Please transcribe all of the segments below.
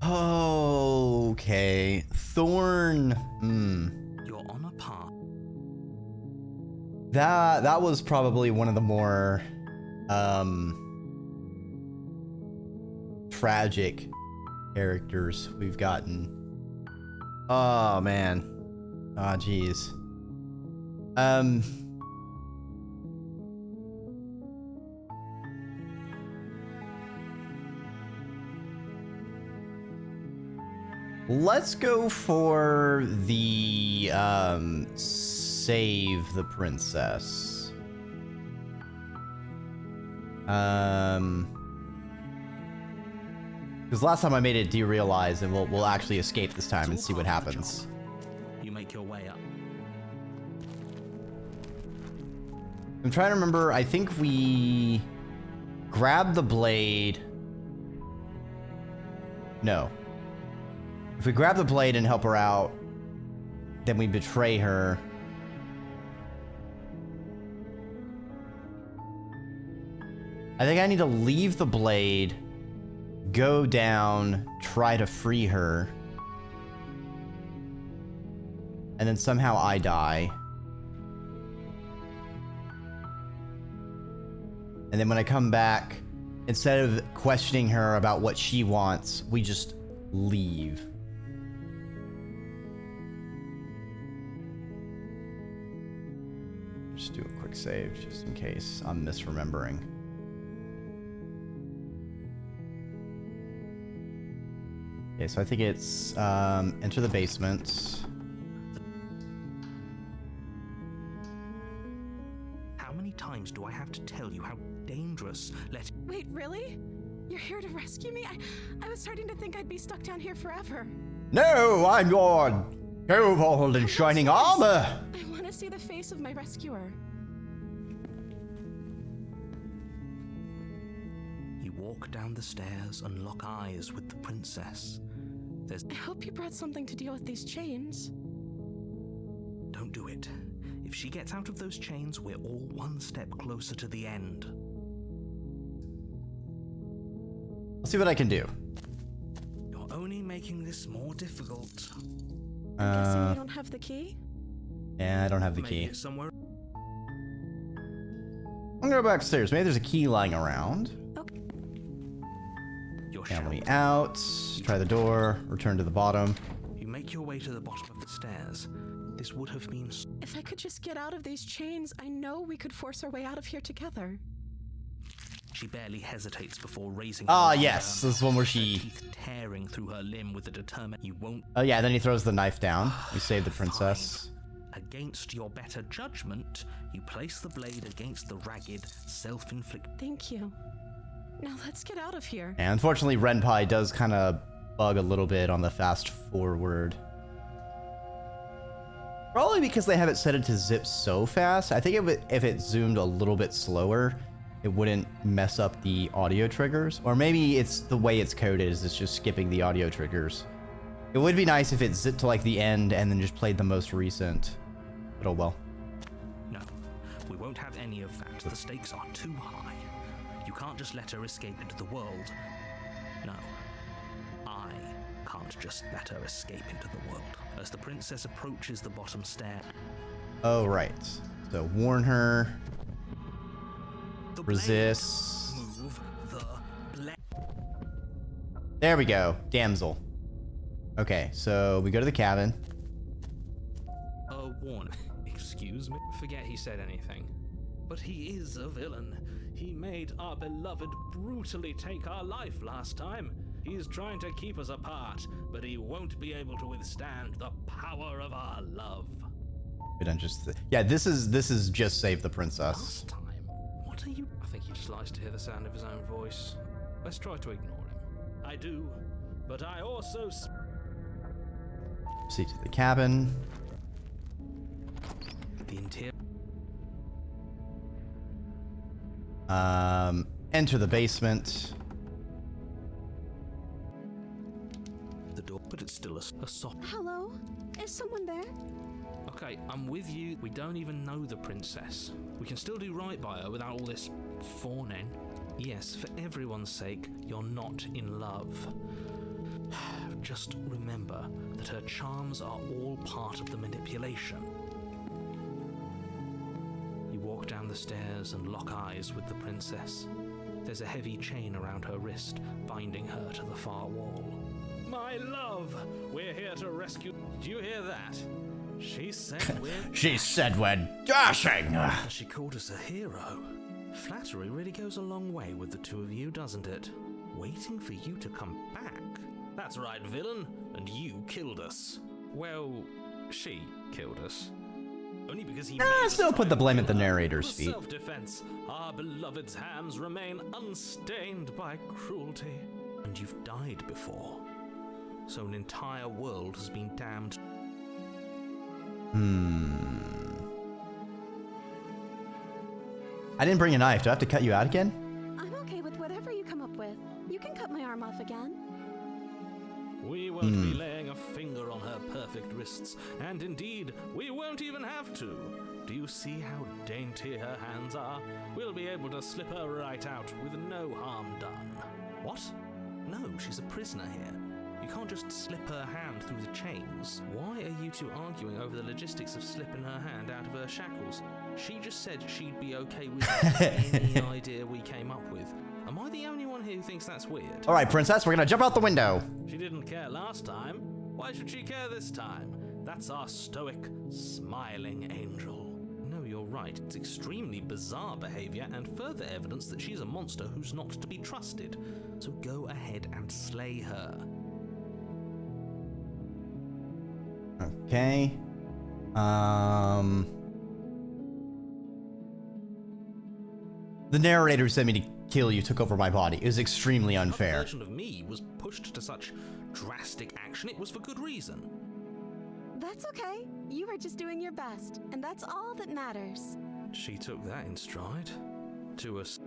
Okay. Thorn. You're on a path. That was probably one of the more tragic characters we've gotten. Oh man. Ah, geez. Let's go for the save the princess. Because last time I made it derealize, and we'll actually escape this time and see what happens. You make your way up. I'm trying to remember. I think we grabbed the blade. No. If we grab the blade and help her out, then we betray her. I think I need to leave the blade, go down, try to free her, and then somehow I die. And then when I come back, instead of questioning her about what she wants, we just leave. Just do a quick save, just in case I'm misremembering. Okay, so I think it's enter the basement. How many times do I have to tell you how dangerous Wait, really? You're here to rescue me? I was starting to think I'd be stuck down here forever. No, I'm your cobalt in shining armor! I want to see the face of my rescuer. You walk down the stairs and lock eyes with the princess. I hope you brought something to deal with these chains. Don't do it. If she gets out of those chains, we're all one step closer to the end. I'll see what I can do. You're only making this more difficult. I'm guessing you don't have the key? Yeah, I don't have the Maybe key. it's somewhere. I'm gonna go back upstairs. Maybe there's a key lying around. Okay. You're Family sheltered. out. Try the door. Return to the bottom. You make your way to the bottom of the stairs. This would have been... If I could just get out of these chains, I know we could force our way out of here together. She barely hesitates before raising Ah, her yes. arm, This is one where her she... teeth tearing through her limb with a determined... You won't... Oh, yeah, then he throws the knife down. We save the princess. Against your better judgment, you place the blade against the ragged, self-inflicted... Thank you. Now let's get out of here. And unfortunately, Renpai does kind of bug a little bit on the fast forward. Probably because they have it set it to zip so fast. I think if it zoomed a little bit slower, it wouldn't mess up the audio triggers. Or maybe it's the way it's coded is it's just skipping the audio triggers. It would be nice if it zipped to like the end and then just played the most recent. But oh well. No, we won't have any of that. The stakes are too high. You can't just let her escape into the world. No, I can't just let her escape into the world. As the princess approaches the bottom stair... Oh, right. So warn her. The Resist. blade. Move the blade. There we go. Damsel. Okay, so we go to the cabin. A warning. Excuse me? Forget he said anything. But he is a villain. He made our beloved brutally take our life last time. He's trying to keep us apart, but he won't be able to withstand the power of our love. We don't just... Yeah, this is just save the princess. Last time? What are you... I think he just likes to hear the sound of his own voice. Let's try to ignore him. I do, but I also... Proceed to the cabin. The interior... Enter the basement. The door, but it's still a soft... Hello? Is someone there? Okay, I'm with you. We don't even know the princess. We can still do right by her without all this fawning. Yes, for everyone's sake, you're not in love. Just remember that her charms are all part of the manipulation. You walk down the stairs and lock eyes with the princess. There's a heavy chain around her wrist, binding her to the far wall. My love, we're here to rescue. Do you hear that? She said we're. She said we're dashing. She called us a hero. Flattery really goes a long way with the two of you, doesn't it? Waiting for you to come back. That's right, villain. And you killed us. Well, she killed us. Only because he. Still put the blame at the narrator's feet. Self-defense. Our beloved's hands remain unstained by cruelty. And you've died before. So an entire world has been damned. I didn't bring a knife. Do I have to cut you out again? I'm okay with whatever you come up with. You can cut my arm off again. We won't be laying a finger on her perfect wrists, and indeed, we won't even have to. Do you see how dainty her hands are? We'll be able to slip her right out with no harm done. What? No, she's a prisoner here. You can't just slip her hand through the chains. Why are you two arguing over the logistics of slipping her hand out of her shackles? She just said she'd be okay with any idea we came up with. Am I the only one here who thinks that's weird? All right, princess, we're gonna jump out the window. She didn't care last time. Why should she care this time? That's our stoic, smiling angel. No, you're right. It's extremely bizarre behavior and further evidence that she's a monster who's not to be trusted. So go ahead and slay her. Okay. The narrator sent me to kill you, took over my body. It was extremely unfair. The version of me was pushed to such drastic action. It was for good reason. That's okay. You were just doing your best, and that's all that matters. She took that in stride. To us.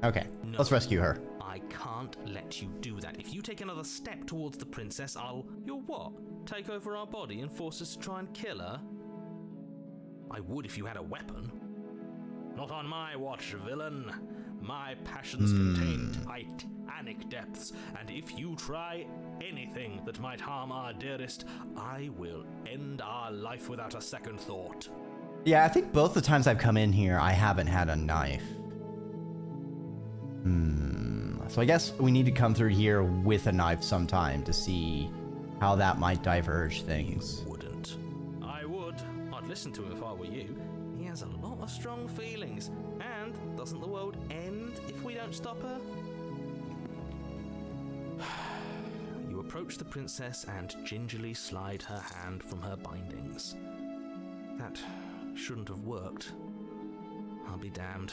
Okay, No. let's rescue her. I can't let you do that. If you take another step towards the princess, You'll what? Take over our body and force us to try and kill her? I would if you had a weapon. Not on my watch, villain. My passions contain titanic depths, and if you try anything that might harm our dearest, I will end our life without a second thought. Yeah, I think both the times I've come in here, I haven't had a knife. So I guess we need to come through here with a knife sometime to see how that might diverge things. Wouldn't. I would. I'd listen to him if I were you. He has a lot of strong feelings. And doesn't the world end if we don't stop her? You approach the princess and gingerly slide her hand from her bindings. That shouldn't have worked. I'll be damned.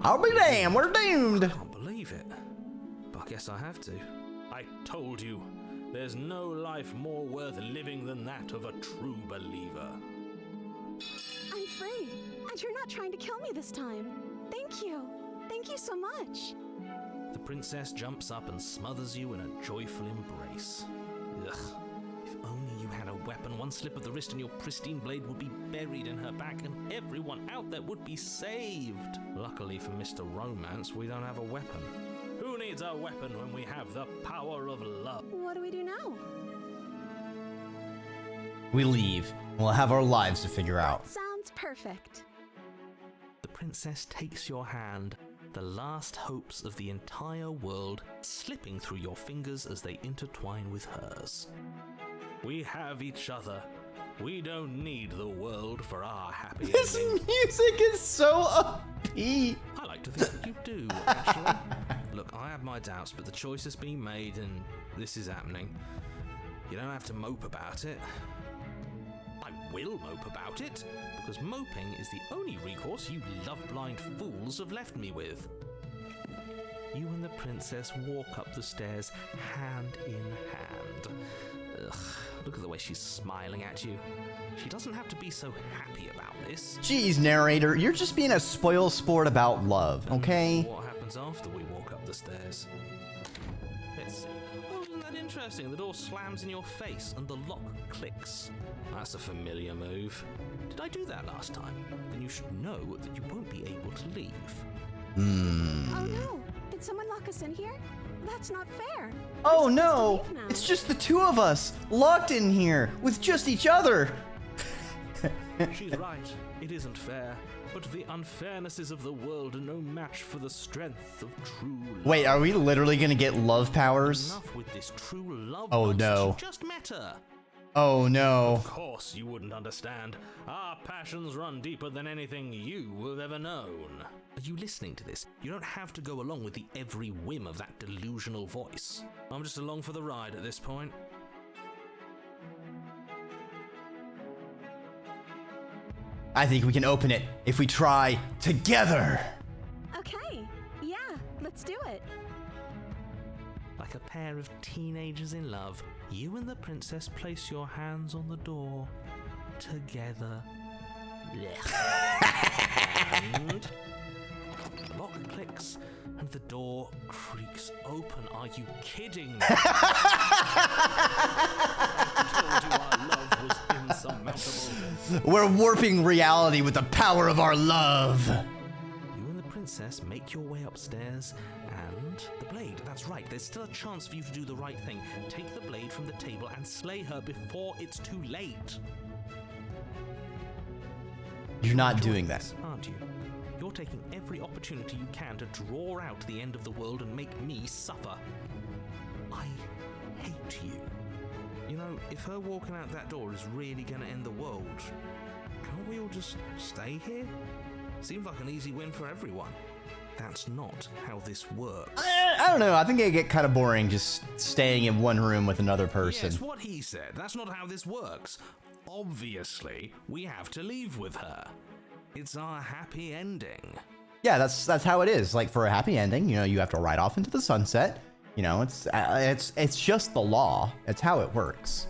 I'll be damned, we're doomed! I can't believe it. But I guess I have to. I told you, there's no life more worth living than that of a true believer. I'm free, and you're not trying to kill me this time. Thank you. Thank you so much. The princess jumps up and smothers you in a joyful embrace. Ugh. If only you had a weapon, one slip of the wrist and your pristine blade would be buried in her back and everyone out there would be saved. Luckily for Mr. Romance, we don't have a weapon. Who needs a weapon when we have the power of love? What do we do now? We leave. We'll have our lives to figure out. Sounds perfect. The princess takes your hand, the last hopes of the entire world slipping through your fingers as they intertwine with hers. We have each other. We don't need the world for our happy This ending. music is so upbeat. I like to think that you do, actually. Look, I have my doubts, but the choice has been made and this is happening. You don't have to mope about it. I will mope about it, because moping is the only recourse you love-blind fools have left me with. You and the princess walk up the stairs hand in hand. Ugh, look at the way she's smiling at you. She doesn't have to be so happy about this. Jeez, narrator, you're just being a spoil sport about love, okay? What happens after we walk up the stairs? Let's see. Oh, isn't that interesting? The door slams in your face and the lock clicks. That's a familiar move. Did I do that last time? Then you should know that you won't be able to leave. Oh no! Did someone lock lock us in here? That's not fair. Oh We're supposed no! to leave now. It's just the two of us, locked in here, with just each other! She's right. It isn't fair. But the unfairnesses of the world are no match for the strength of true love. Wait, are we literally gonna get love powers? Enough with this true love. Oh, nonsense. no. You just met her. Oh no. Of course you wouldn't understand. Our passions run deeper than anything you have ever known. Are you listening to this? You don't have to go along with the every whim of that delusional voice. I'm just along for the ride at this point. I think we can open it if we try together. Okay, yeah, let's do it. Like a pair of teenagers in love, you and the princess place your hands on the door together. And the lock clicks and the door creaks open. Are you kidding me? I told you our love was insurmountable. We're warping reality with the power of our love. You and the princess make your way upstairs, and the blade, that's right, there's still a chance for you to do the right thing. Take the blade from the table and slay her before it's too late. You're not doing that. This, aren't you? You're taking every opportunity you can to draw out the end of the world and make me suffer. I hate you. You know, if her walking out that door is really gonna end the world, can't we all just stay here? Seems like an easy win for everyone. That's not how this works. I don't know. I think it get kind of boring just staying in one room with another person. Yes, what he said. That's not how this works. Obviously, we have to leave with her. It's our happy ending. Yeah, that's how it is. Like for a happy ending, you know, you have to ride off into the sunset. You know, it's just the law. It's how it works.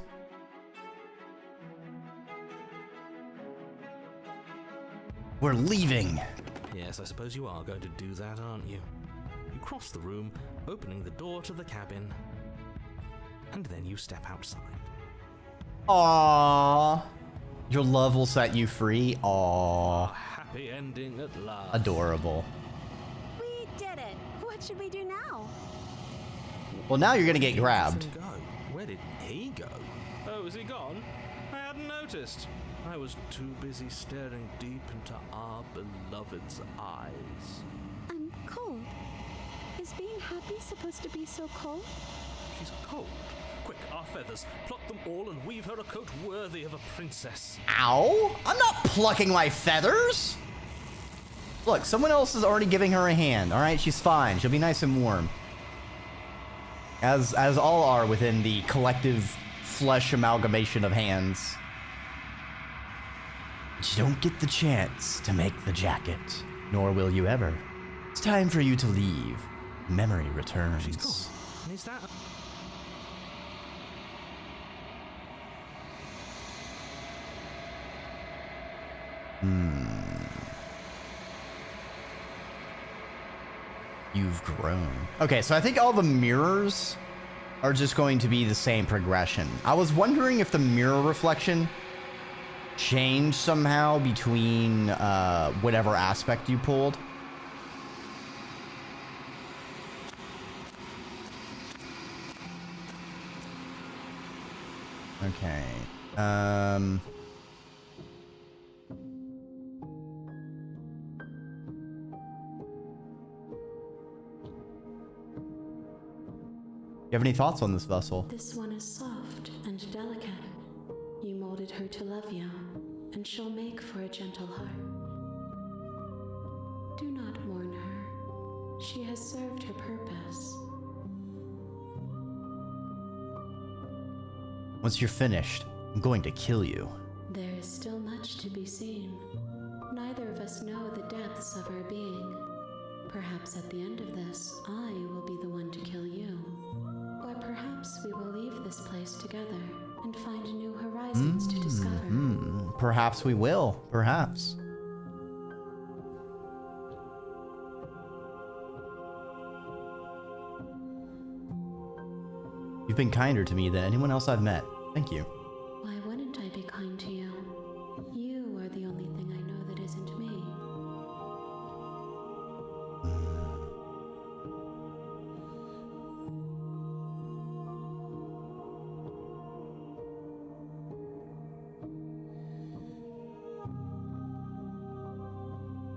We're leaving. Yes, I suppose you are going to do that, aren't you? You cross the room, opening the door to the cabin, and then you step outside. Aww. Your love will set you free. Aww. Happy ending at last. Adorable. We did it. What should we do now? Well, now you're gonna get Where did grabbed. Ethan go? Where did he go? Oh, is he gone? I hadn't noticed. I was too busy staring deep into our beloved's eyes. I'm cold. Is being happy supposed to be so cold? She's cold. Quick, our feathers. Pluck them all and weave her a coat worthy of a princess. Ow! I'm not plucking my feathers! Look, someone else is already giving her a hand. Alright, she's fine. She'll be nice and warm. As all are within the collective flesh amalgamation of hands. But you don't get the chance to make the jacket. Nor will you ever. It's time for you to leave. Memory returns. She's gone. And is that... You've grown. Okay, so I think all the mirrors are just going to be the same progression. I was wondering if the mirror reflection changed somehow between whatever aspect you pulled. Okay. You have any thoughts on this vessel? This one is soft and delicate. You molded her to love you, and she'll make for a gentle heart. Do not mourn her. She has served her purpose. Once you're finished, I'm going to kill you. There is still much to be seen. Neither of us know the depths of our being. Perhaps at the end of this, I will be the one to kill you. Or perhaps we will leave this place together and find new horizons to discover. Perhaps we will. Perhaps. You've been kinder to me than anyone else I've met. Thank you. Why wouldn't I be kind to you? You are the only thing I know that isn't me.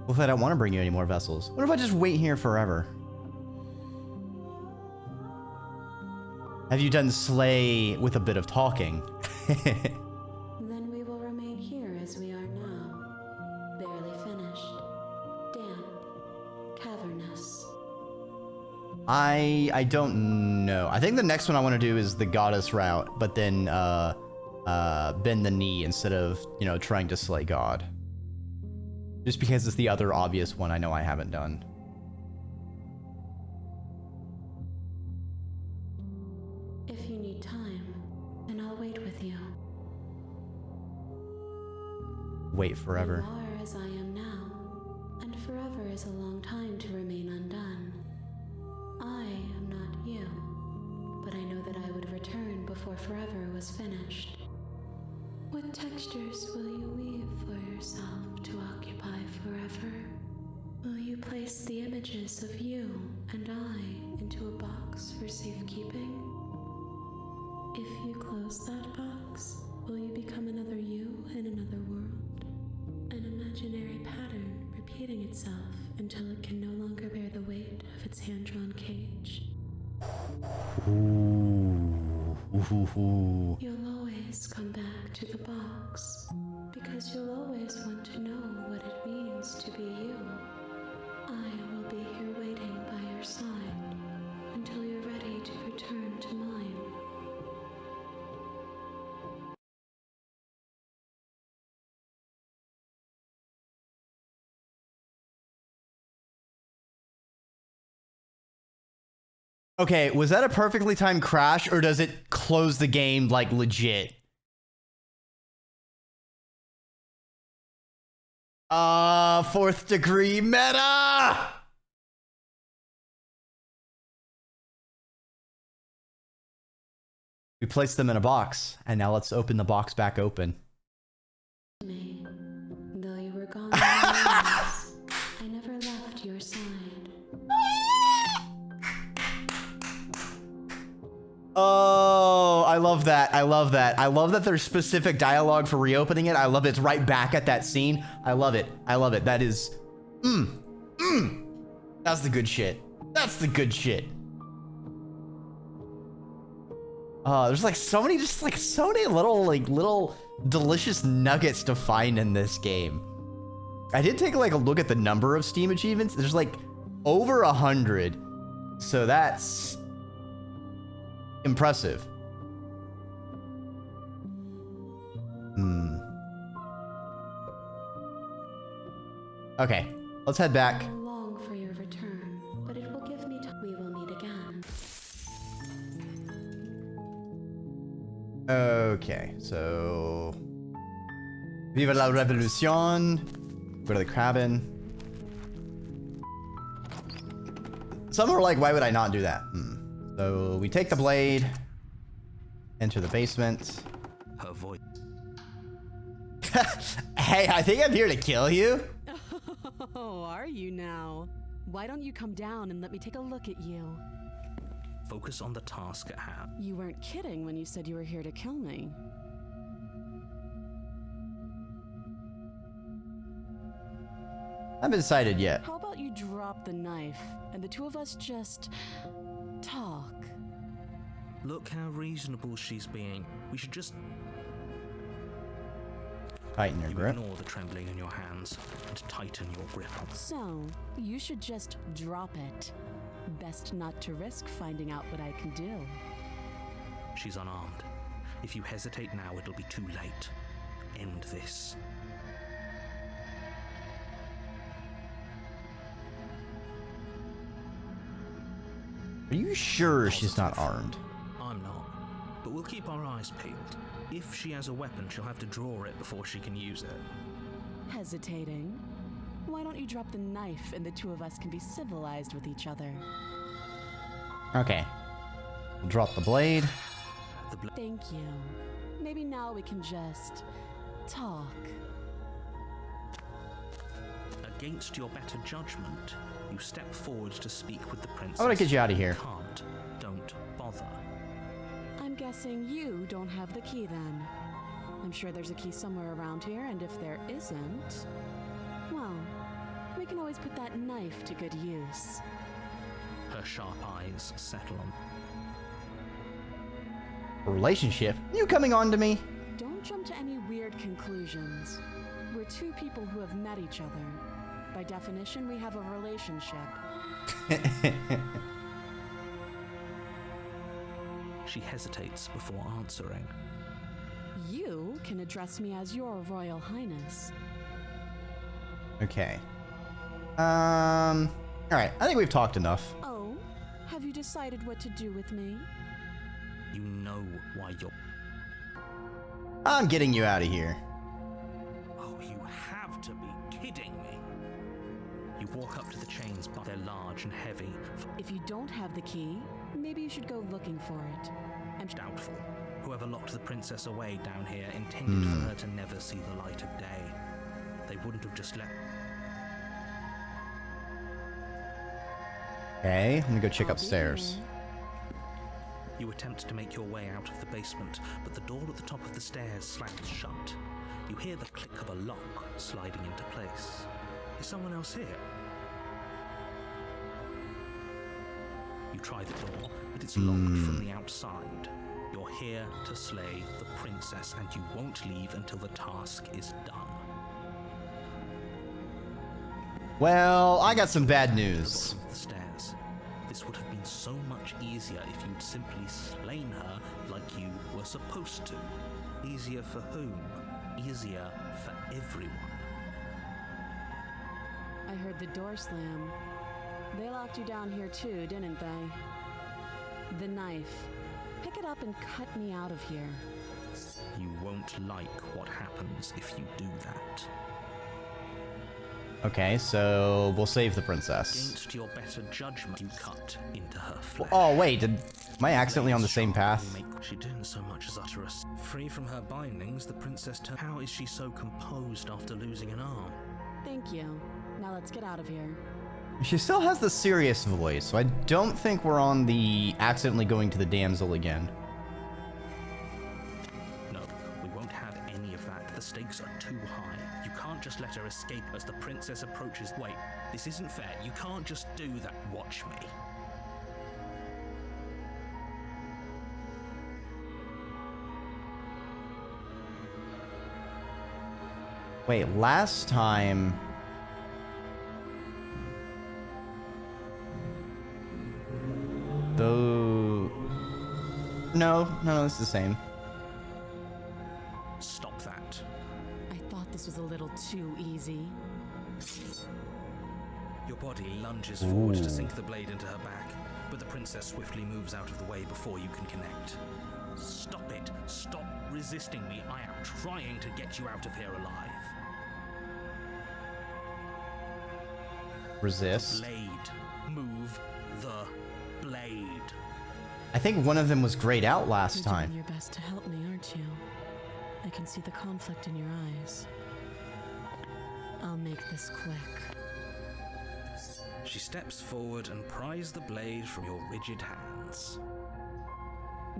What if I don't want to bring you any more vessels? What if I just wait here forever? Have you done slay with a bit of talking? Then we will remain here as we are now. Barely finished. Damp. Cavernous. I don't know. I think the next one I want to do is the goddess route, but then bend the knee instead of, you know, trying to slay God. Just because it's the other obvious one I know I haven't done. If you need time, then I'll wait with you. Wait forever. You are as I am now, and forever is a long time to remain undone. I am not you, but I know that I would return before forever was finished. What textures will you weave for yourself to occupy forever? Will you place the images of you and I into a box for safekeeping? If you close that box, will you become another you in another world? An imaginary pattern repeating itself until it can no longer bear the weight of its hand-drawn cage. Ooh. You'll always come back to the box, because you'll always want to know what it means to be you. I will be here waiting by your side until you're ready to return to mine. Okay, was that a perfectly timed crash, or does it close the game, like, legit? Fourth degree meta! We placed them in a box, and now let's open the box back open. Me, though you were gone, I never left your side. Oh, I love that. I love that. I love that there's specific dialogue for reopening it. I love it's right back at that scene. I love it. I love it. That is, that's the good shit. That's the good shit. There's like so many, just like so many little delicious nuggets to find in this game. I did take like a look at the number of Steam achievements. There's like over 100. So that's impressive. Okay, let's head back. I long for your return, but it will give me time. We will meet again. Okay, so Viva la Revolution. Go to the cabin. Some are like, why would I not do that? So we take the blade, enter the basement. Her voice. Hey, I think I'm here to kill you. Oh, are you now? Why don't you come down and let me take a look at you? Focus on the task at hand. You weren't kidding when you said you were here to kill me. I haven't decided yet. How about you drop the knife and the two of us just talk? Look how reasonable she's being. We should just Tighten your grip. ignore the trembling in your hands and tighten your grip. So, you should just drop it. Best not to risk finding out what I can do. She's unarmed. If you hesitate now, it'll be too late. End this. Are you sure she's not Positive. armed? I'm not. But we'll keep our eyes peeled. If she has a weapon, she'll have to draw it before she can use it. Hesitating? Why don't you drop the knife and the two of us can be civilized with each other? Okay. We'll drop the blade. Thank you. Maybe now we can just talk. Against your better judgment, you step forward to speak with the princess. I want to get you out of here. Can't. Don't bother. I'm guessing you don't have the key then. I'm sure there's a key somewhere around here, and if there isn't, well, always put that knife to good use. Her sharp eyes settle on. A relationship? You coming on to me? Don't jump to any weird conclusions. We're two people who have met each other. By definition, we have a relationship. She hesitates before answering. You can address me as your Royal Highness. Okay. Alright, I think we've talked enough. Oh, have you decided what to do with me? You know why you're... I'm getting you out of here. Oh, you have to be kidding me. You walk up to the chains, but they're large and heavy. If you don't have the key, maybe you should go looking for it. And Doubtful. Whoever locked the princess away down here intended for her to never see the light of day. They wouldn't have just let... Okay, I'm gonna go check I'll be upstairs. here. You attempt to make your way out of the basement, but the door at the top of the stairs slams shut. You hear the click of a lock sliding into place. Is someone else here? You try the door, but it's locked from the outside. You're here to slay the princess, and you won't leave until the task is done. Well, I got some bad At the news. bottom of the stairs. This would have been so much easier if you'd simply slain her like you were supposed to. Easier for whom? Easier for everyone. I heard the door slam. They locked you down here too, didn't they? The knife. Pick it up and cut me out of here. You won't like what happens if you do that. Okay, so we'll save the princess. Against your better judgment, you cut into her flesh. Oh, wait, am I accidentally on the same path? She didn't so much as utter a... Free from her bindings, the princess turned... How is she so composed after losing an arm? Thank you. Now let's get out of here. She still has the serious voice, so I don't think we're on the accidentally going to the damsel again. No, we won't have any of that. The stakes are too high. You can't just let her escape as the princess approaches. Wait, this isn't fair. You can't just do that. Watch me. Wait, last time... Though... No, it's the same. Stop that. I thought this was a little too easy. Your body lunges forward to sink the blade into her back, but the princess swiftly moves out of the way before you can connect. Stop it. Stop resisting me. I am trying to get you out of here alive. Resist. Blade. Move the blade. I think one of them was grayed out last You're time. doing your best to help me, aren't you? I can see the conflict in your eyes. I'll make this quick. She steps forward and pries the blade from your rigid hands.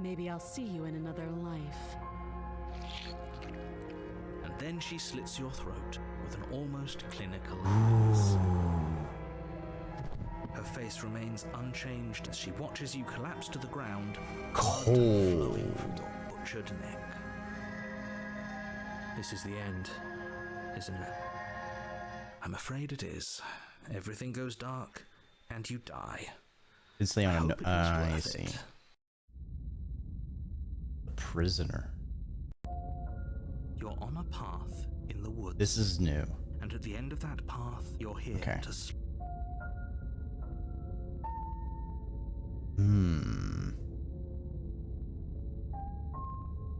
Maybe I'll see you in another life. And then she slits your throat with an almost clinical gaze. Her face remains unchanged as she watches you collapse to the ground, blood flowing from your butchered neck. This is the end, isn't it? I'm afraid it is. Everything goes dark, and you die. It's the I hope it was I worth see. it. The prisoner. You're on a path in the woods. This is new. And at the end of that path, you're here Okay. to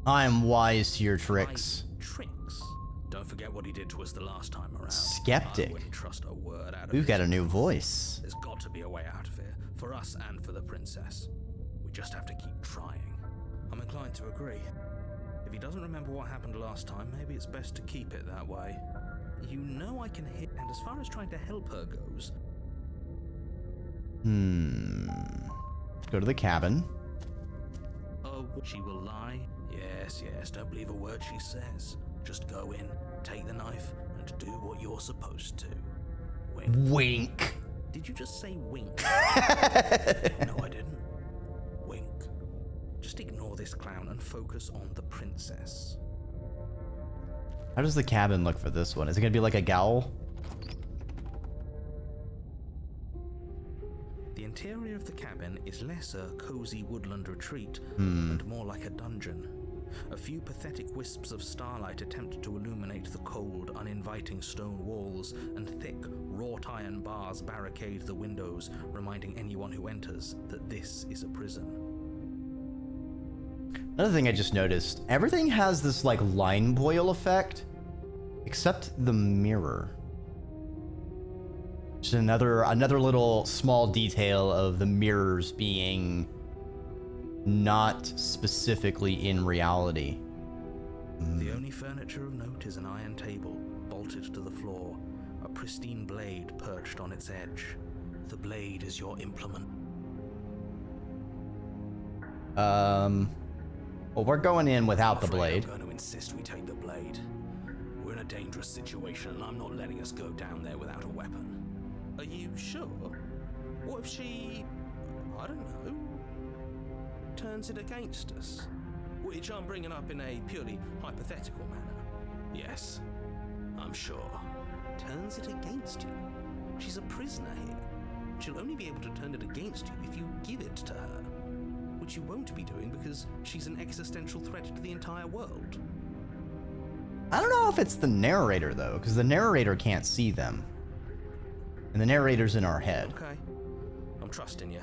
I'm wise to your tricks. Tricks. Don't forget what he did to us the last time around. Skeptic. I wouldn't trust a word out of We've his got a new mouth. voice. There's got to be a way out of here, for us and for the princess. We just have to keep trying. I'm inclined to agree. If he doesn't remember what happened last time, maybe it's best to keep it that way. You know I can hit, and as far as trying to help her goes, Go to the cabin. oh, she will lie. Yes, don't believe a word she says. Just go in, take the knife, and do what you're supposed to. Wink. Wink. Did you just say wink? No, I didn't. Wink. Just ignore this clown and focus on the princess. How does the cabin look for this one? Is it gonna be like a gowl? The interior of the cabin is less a cozy woodland retreat and more like a dungeon. A few pathetic wisps of starlight attempt to illuminate the cold, uninviting stone walls, and thick, wrought iron bars barricade the windows, reminding anyone who enters that this is a prison. Another thing I just noticed, everything has this like line boil effect, except the mirror. Just another little small detail of the mirrors being not specifically in reality. The only furniture of note is an iron table, bolted to the floor, a pristine blade perched on its edge. The blade is your implement. Well, we're going in without the blade. I'm going to insist we take the blade. We're in a dangerous situation, and I'm not letting us go down there without a weapon. Are you sure? What if she, I don't know, turns it against us? Which I'm bringing up in a purely hypothetical manner. Yes, I'm sure. Turns it against you? She's a prisoner here. She'll only be able to turn it against you if you give it to her. Which you won't be doing because she's an existential threat to the entire world. I don't know if it's the narrator though, because the narrator can't see them. And the narrator's in our head. Okay, I'm trusting you.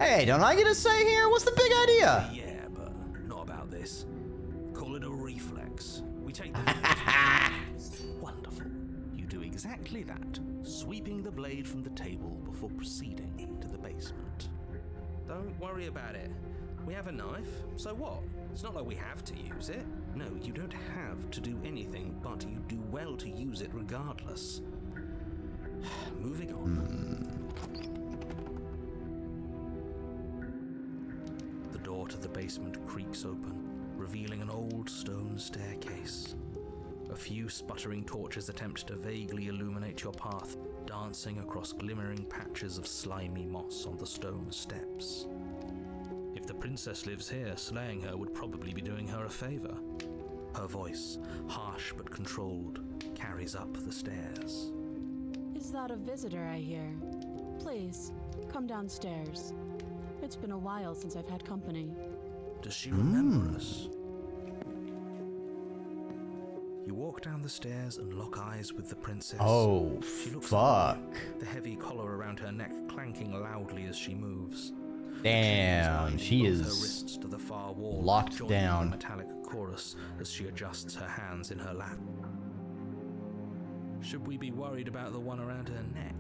Hey, don't I get a say here? What's the big idea? Yeah, but not about this. Call it a reflex. We take the Wonderful. You do exactly that, sweeping the blade from the table before proceeding to the basement. Don't worry about it. We have a knife, so what? It's not like we have to use it. No, you don't have to do anything, but you do well to use it regardless. Moving on. The door to the basement creaks open, revealing an old stone staircase. A few sputtering torches attempt to vaguely illuminate your path, dancing across glimmering patches of slimy moss on the stone steps. If the princess lives here, slaying her would probably be doing her a favor. Her voice, harsh but controlled, carries up the stairs. Is that a visitor I hear? Please, come downstairs. It's been a while since I've had company. Does she remember us? You walk down the stairs and lock eyes with the princess. Oh, She looks fuck. up, the heavy collar around her neck clanking loudly as she moves. Damn, she Both is her wrists to the far wall, locked joining down. in a metallic chorus as she adjusts her hands in her lap. Should we be worried about the one around her neck?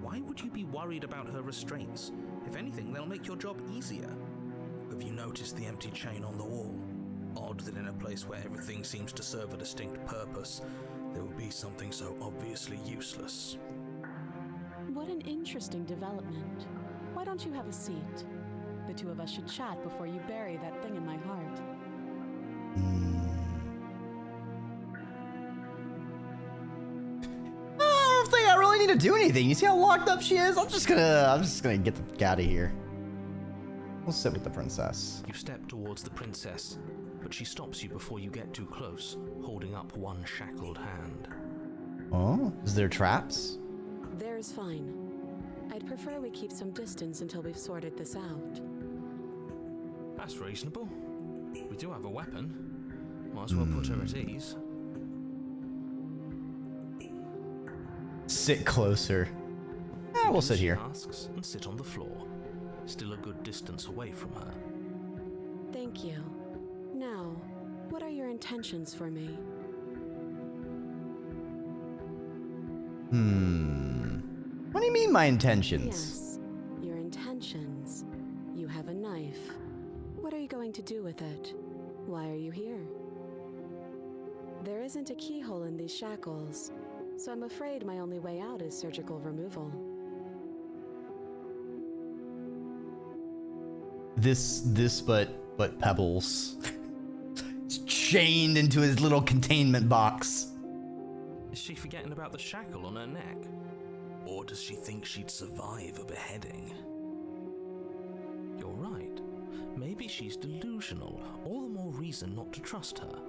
Why would you be worried about her restraints? If anything, they'll make your job easier. Have you noticed the empty chain on the wall? Odd that in a place where everything seems to serve a distinct purpose, there would be something so obviously useless. What an interesting development. Why don't you have a seat? The two of us should chat before you bury that thing in my heart. I don't think I really need to do anything. You see how locked up she is? I'm just gonna get the fuck out of here. We'll sit with the princess. You step towards the princess, but she stops you before you get too close, holding up one shackled hand. Oh, is there traps? There's fine. I'd prefer we keep some distance until we've sorted this out. That's reasonable. We do have a weapon. Might as well put her at ease. Sit closer. We'll sit here. She asks and sit on the floor, still a good distance away from her. Thank you. Now, what are your intentions for me? What do you mean, my intentions? Yes, your intentions. You have a knife. What are you going to do with it? Why are you here? There isn't a keyhole in these shackles, so I'm afraid my only way out is surgical removal. This, but Pebbles. It's chained into his little containment box. Is she forgetting about the shackle on her neck? Or does she think she'd survive a beheading? You're right. Maybe she's delusional. All the more reason not to trust her.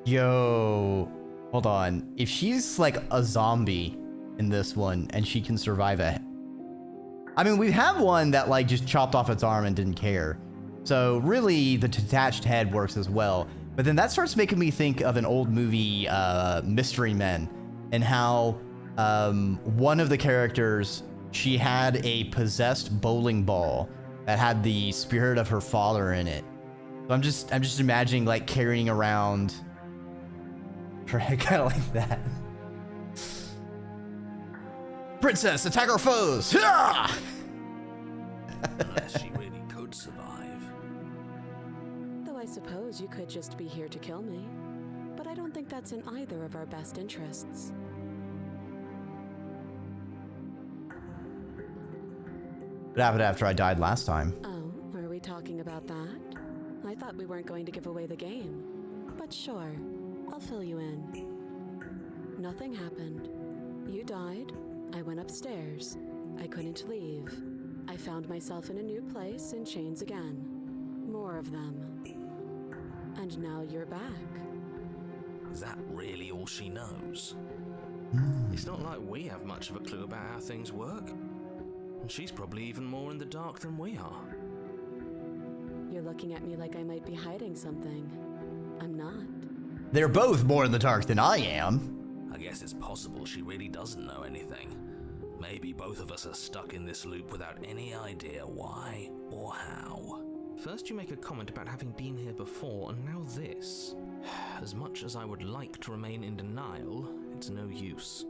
Yo, hold on. If she's like a zombie in this one and she can survive I mean, we have one that like just chopped off its arm and didn't care. So really the detached head works as well. But then that starts making me think of an old movie, Mystery Men, and how one of the characters, she had a possessed bowling ball that had the spirit of her father in it. So I'm just imagining like carrying around kind of like that. Princess, attack our foes! Unless she really could survive. Though I suppose you could just be here to kill me. But I don't think that's in either of our best interests. What happened after I died last time? Oh, are we talking about that? I thought we weren't going to give away the game. But sure, I'll fill you in. Nothing happened. You died. I went upstairs. I couldn't leave. I found myself in a new place in chains again. More of them. And now you're back. Is that really all she knows? It's not like we have much of a clue about how things work. And she's probably even more in the dark than we are. You're looking at me like I might be hiding something. I'm not. They're both more in the dark than I am. I guess it's possible she really doesn't know anything. Maybe both of us are stuck in this loop without any idea why or how. First you make a comment about having been here before, and now this. As much as I would like to remain in denial, it's no use.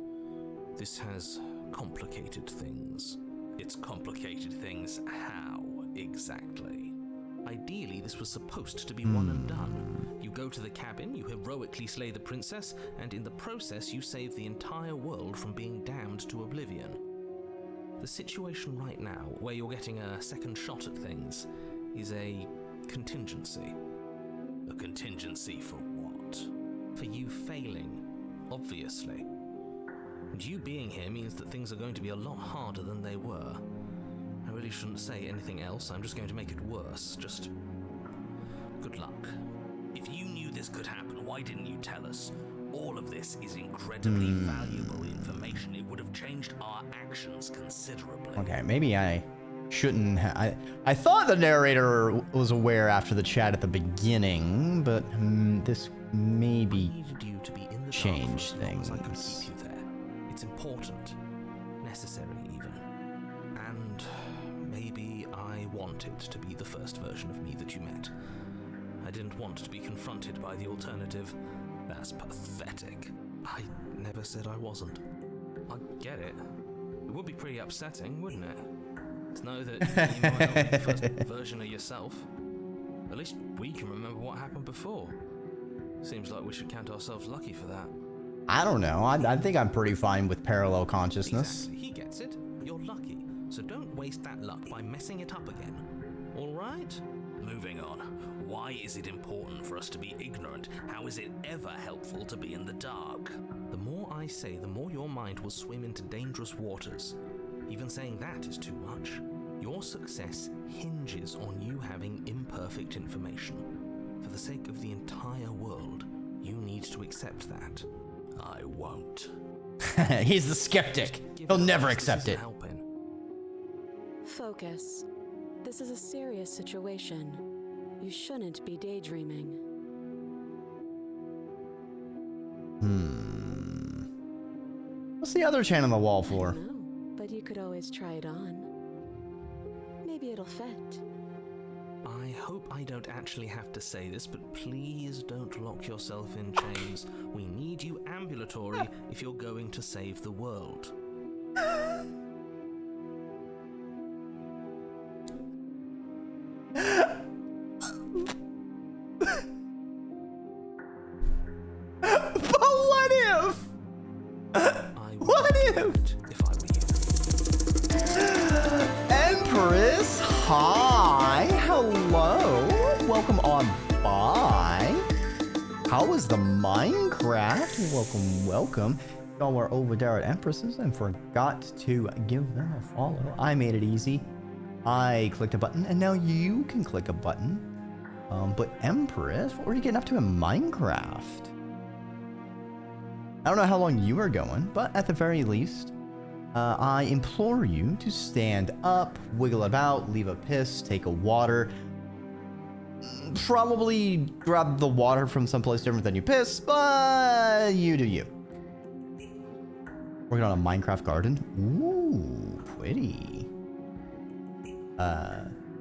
This has complicated things. It's complicated things how, exactly? Ideally, this was supposed to be one and done. You go to the cabin, you heroically slay the princess, and in the process you save the entire world from being damned to oblivion. The situation right now, where you're getting a second shot at things, is a contingency. A contingency for what? For you failing, obviously. And you being here means that things are going to be a lot harder than they were. I really shouldn't say anything else, I'm just going to make it worse. Just good luck. If you knew this could happen, why didn't you tell us? All of this is incredibly valuable information. It would have changed our actions considerably. Okay, maybe I shouldn't I thought the narrator was aware after the chat at the beginning, but this maybe needed you to be in the change dark for as long as I could things. keep you there. It's important, necessary even. And maybe I wanted to be the first version of me that you met. I didn't want to be confronted by the alternative. That's pathetic. I never said I wasn't. I get it. It would be pretty upsetting, wouldn't it? To know that you might not be the first version of yourself. At least we can remember what happened before. Seems like we should count ourselves lucky for that. I don't know. I think I'm pretty fine with parallel consciousness. Exactly. He gets it. You're lucky. So don't waste that luck by messing it up again. All right? Moving on. Why is it important for us to be ignorant? How is it ever helpful to be in the dark? The more I say, the more your mind will swim into dangerous waters. Even saying that is too much. Your success hinges on you having imperfect information. For the sake of the entire world, you need to accept that. I won't. He's the skeptic. He'll never accept it. Helping. Focus. This is a serious situation. You shouldn't be daydreaming. What's the other chain on the wall for? No, but you could always try it on. Maybe it'll fit. I hope I don't actually have to say this, but please don't lock yourself in chains. We need you ambulatory if you're going to save the world. But what if? I would What if? if I were you. Empress, hi, hello, welcome on by. How was the Minecraft? Welcome, welcome. Y'all were over there at Empresses and forgot to give them a follow. I made it easy. I clicked a button, and now you can click a button. But Empress, what were you getting up to in Minecraft? I don't know how long you were going, but at the very least, I implore you to stand up, wiggle about, leave a piss, take a water. Probably grab the water from someplace different than you piss, but you do you. Working on a Minecraft garden. Ooh, pretty.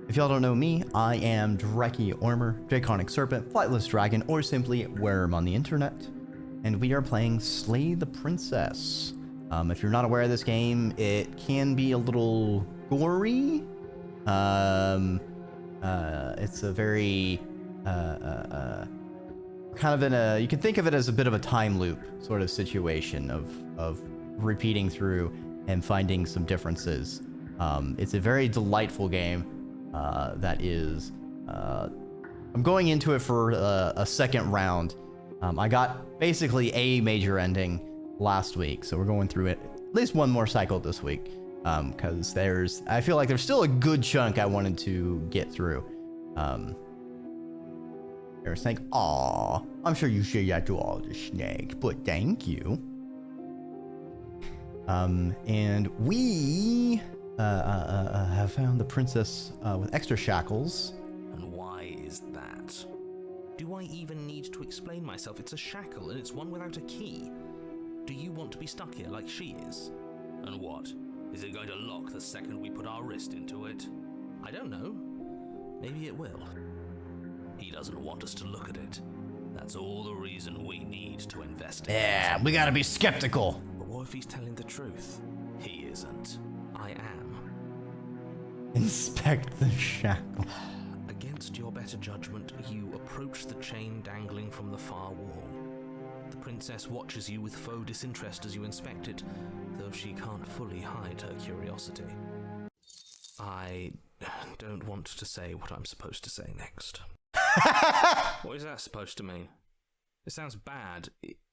If y'all don't know me, I am Dreki Ormer, Draconic Serpent, Flightless Dragon, or simply Worm on the internet. And we are playing Slay the Princess. If you're not aware of this game, it can be a little gory. It's a very, kind of in a, you can think of it as a bit of a time loop sort of situation of repeating through and finding some differences. It's a very delightful game, that is, I'm going into it for a second round. I got basically a major ending last week, so we're going through it at least one more cycle this week. Because I feel like there's still a good chunk I wanted to get through. There's Snake. Aw, I'm sure you say that to all the snakes, but thank you. And we have found the princess with extra shackles. And why is that? Do I even need to explain myself? It's a shackle, and it's one without a key. Do you want to be stuck here like she is? And what? Is it going to lock the second we put our wrist into it? I don't know. Maybe it will. He doesn't want us to look at it. That's all the reason we need to investigate. Yeah, we gotta be skeptical. But what if he's telling the truth? He isn't. I am. Inspect the shackle. Against your better judgment, you approach the chain dangling from the far wall. The princess watches you with faux disinterest as you inspect it, though she can't fully hide her curiosity. I don't want to say what I'm supposed to say next. What is that supposed to mean? It sounds bad.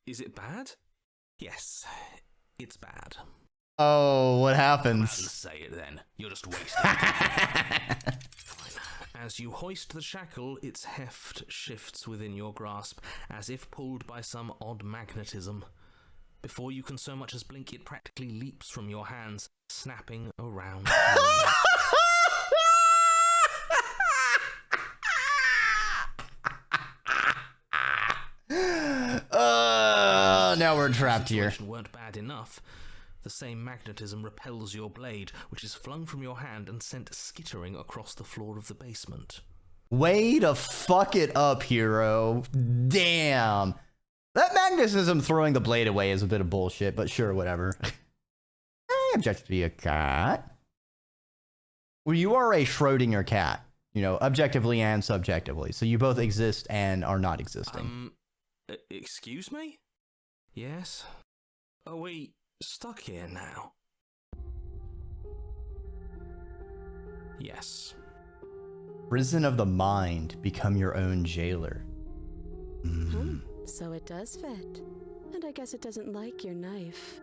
Is it bad? Yes, it's bad. Oh, what happens? Say it then. You're just wasting time. Fine. As you hoist the shackle, its heft shifts within your grasp, as if pulled by some odd magnetism. Before you can so much as blink, it practically leaps from your hands, snapping around. Now we're trapped here. Weren't bad enough. The same magnetism repels your blade, which is flung from your hand and sent skittering across the floor of the basement. Way to fuck it up, hero. Damn. That magnetism throwing the blade away is a bit of bullshit, but sure, whatever. I object to be a cat. Well, you are a Schrodinger cat, you know, objectively and subjectively. So you both exist and are not existing. Excuse me? Yes? Are we stuck here now? Yes. Prison of the mind, become your own jailer. So it does fit. And I guess it doesn't like your knife.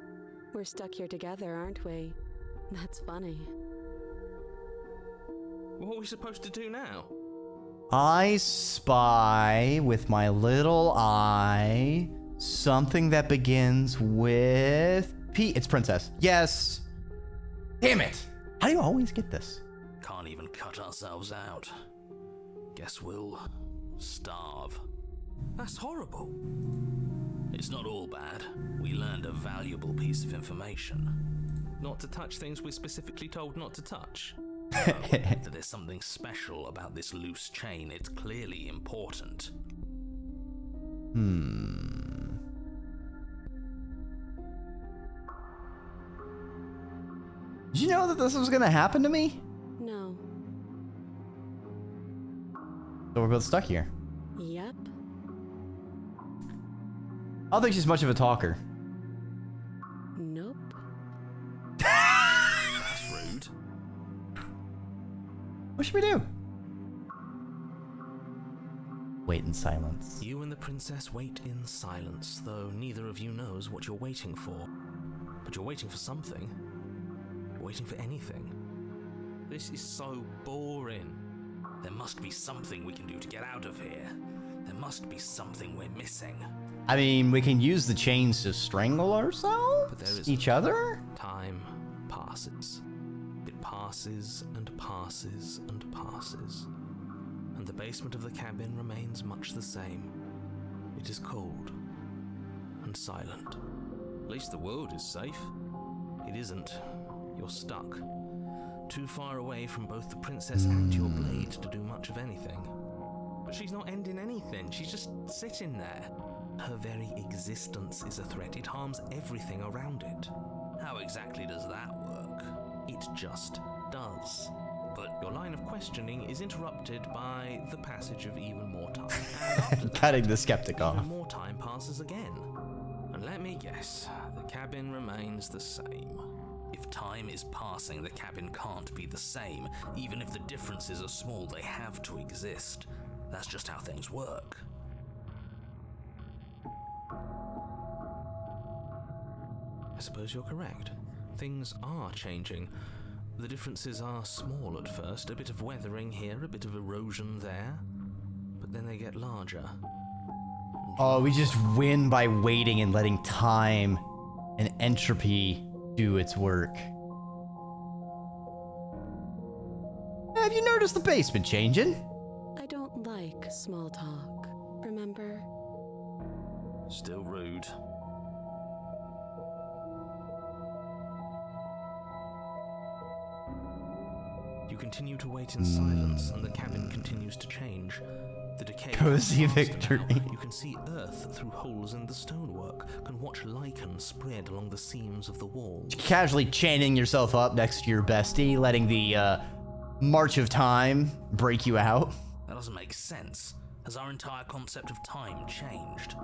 We're stuck here together, aren't we? That's funny. What are we supposed to do now? I spy with my little eye something that begins with P. It's princess. Yes. Damn it. How do you always get this? Can't even cut ourselves out. Guess we'll starve. That's horrible. It's not all bad. We learned a valuable piece of information. Not to touch things we're specifically told not to touch. That there's something special about this loose chain. It's clearly important. Did you know that this was gonna happen to me? No. So we're both stuck here. Yep. I don't think she's much of a talker. Nope. That's rude. What should we do? Wait in silence. You and the princess wait in silence, though neither of you knows what you're waiting for. But you're waiting for something. You're waiting for anything. This is so boring. There must be something we can do to get out of here. There must be something we're missing. I mean, we can use the chains to strangle ourselves? But there is Each other? Time passes. It passes and passes and passes. And the basement of the cabin remains much the same. It is cold and silent. At least the world is safe. It isn't. You're stuck. Too far away from both the princess and your blade to do much of anything. But she's not ending anything. She's just sitting there. Her very existence is a threat. It harms everything around it. How exactly does that work? It just does. But your line of questioning is interrupted by the passage of even more time. And after that, Cutting the skeptic off. even more time passes again. And let me guess, the cabin remains the same. If time is passing, the cabin can't be the same. Even if the differences are small, they have to exist. That's just how things work. I suppose you're correct. Things are changing. The differences are small at first, a bit of weathering here, a bit of erosion there, but then they get larger. Oh, we just win by waiting and letting time and entropy do its work. Have you noticed the basement changing? I don't like small talk, remember? Still rude. You continue to wait in silence, and the cabin continues to change. The decay Cozy comes faster victory. now. You can see earth through holes in the stonework, can watch lichen spread along the seams of the walls. Casually chaining yourself up next to your bestie, letting the march of time break you out. That doesn't make sense. Has our entire concept of time changed?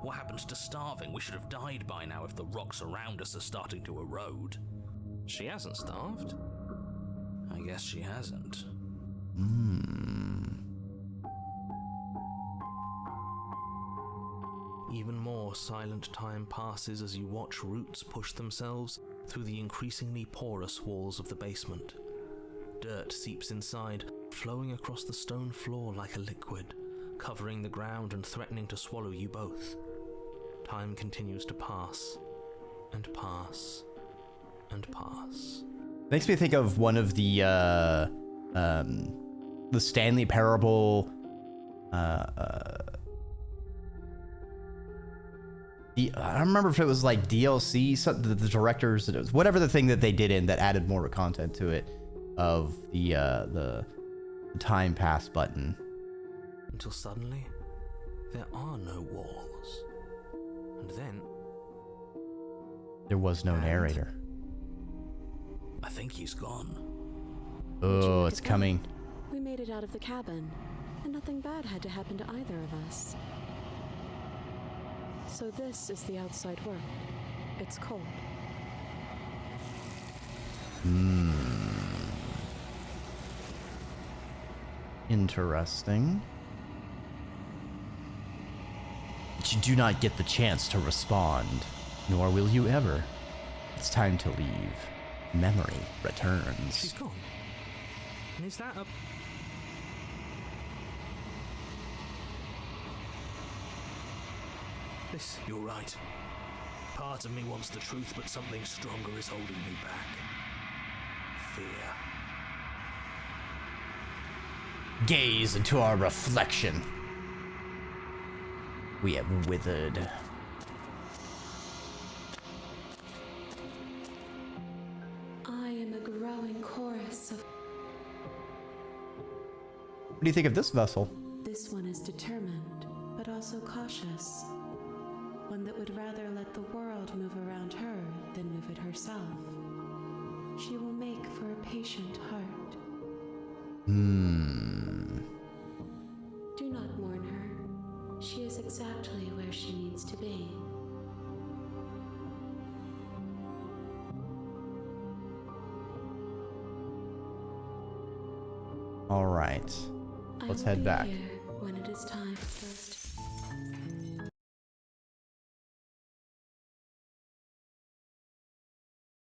What happens to starving? We should have died by now if the rocks around us are starting to erode. She hasn't starved. I guess she hasn't. Even more silent time passes as you watch roots push themselves through the increasingly porous walls of the basement. Dirt seeps inside, flowing across the stone floor like a liquid, covering the ground and threatening to swallow you both. Time continues to pass, and pass, and pass. Makes me think of one of the Stanley Parable. I don't remember if it was like DLC, the directors, it was whatever the thing that they did in that added more content to it, of the time pass button. Until suddenly, there are no walls. And then, There was no narrator. I think he's gone. Oh, look it's at that? coming. We made it out of the cabin, and nothing bad had to happen to either of us. So this is the outside world. It's cold. Interesting. But you do not get the chance to respond, nor will you ever. It's time to leave. Memory She's returns. gone. And is that a... You're right. Part of me wants the truth, but something stronger is holding me back. Fear. Gaze into our reflection. We have withered. I am a growing chorus of. What do you think of this vessel? This one is determined, but also cautious. One that would rather let the world move around her than move it herself. She will make for a patient heart. Do not mourn her. She is exactly where she needs to be. All right. I Let's will head be back. here when it is time for us